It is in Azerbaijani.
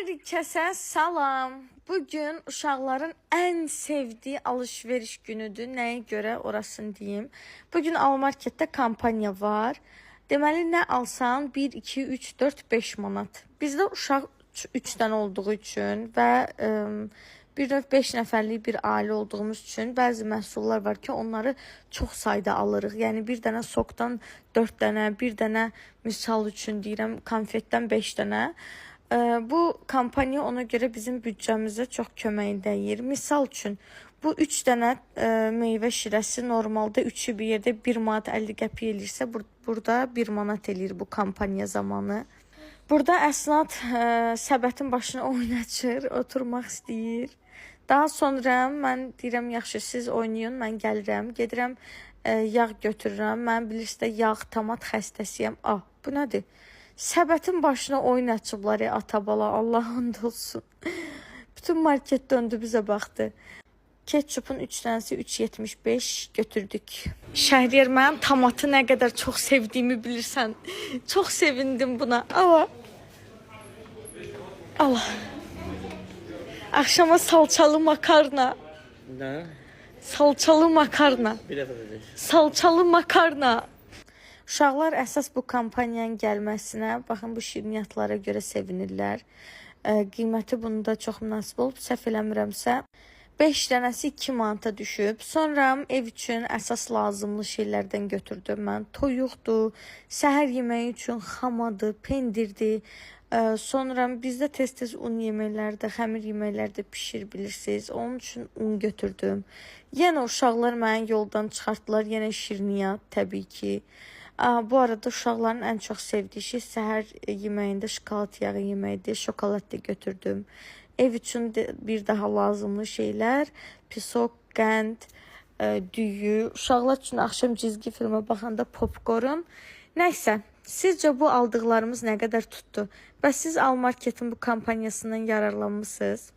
Hər kəsə salam. Bugün uşaqların ən sevdiyi alış-veriş günüdür. Nəyə görə orasını deyim. Bugün Almarketdə kampanya var. Deməli, nə alsan 1, 2, 3, 4, 5 manat. Bizdə uşaq 3 dənə olduğu üçün və bir növ 5 nəfərlik bir ailə olduğumuz üçün bəzi məhsullar var ki, onları çox sayda alırıq. Yəni bir dənə sokdan 4 dənə, bir dənə misal üçün deyirəm, konfetdən 5 dənə. Bu kampanya ona görə bizim büdcəmizə çox kömək edir. Misal üçün bu 3 dənə meyvə şirəsi normalda 3'ü bir yerdə 1 manat 50 qəpik elirsə, burada 1 manat eləyir bu kampanya zamanı. Burada əsnad səbətin başına oynaçır, oturmaq istəyir. Daha sonra mən deyirəm, yaxşı siz oynayın, mən gəlirəm, gedirəm yağ götürürəm. Mən bilirsiniz yağ, tomat xəstəsiyəm. Bu nədir? Səbətin başına oyun açıblar ya atabala, Allah and olsun. Bütün market döndü bizə baxdı. Ketçupun 3 dənəsi 3.75 götürdük. Şəhriyar, mənim tomatı nə qədər çox sevdiyimi bilirsən. Çox sevindim buna. Allah. Akşama salçalı makarna. Ne? Salçalı makarna. Bir dəfə dedik. Salçalı makarna. Uşaqlar əsas bu kampanyanın gəlməsinə, baxın bu şirniyyatlara görə sevinirlər. Qiyməti bunda çox münasib olub, səhv eləmirəmsə. 5 dənəsi 2 manata düşüb. Sonra ev üçün əsas lazımlı şeylərdən götürdüm mən. Toyuqdur, səhər yeməyi üçün xamadır, pendirdir. Sonra bizdə tez-tez un yeməklərdə, xəmir yeməklərdə pişir bilirsiniz. Onun üçün un götürdüm. Yenə uşaqlar məni yoldan çıxartdılar. Yenə şirniyyat təbii ki. Bu arada uşaqların ən çox sevdiyi şey səhər yeməyində şokolad yağı yeməkdir. Şokolad da götürdüm. Ev üçün de bir daha lazımlı şeylər. Pisok, qənd, düyü. Uşaqlar üçün axşam cizgi filmə baxanda popcorn. Nəysə, sizcə bu aldıqlarımız nə qədər tutdu? Və siz Almarketin bu kampanyasından yararlanmısınız?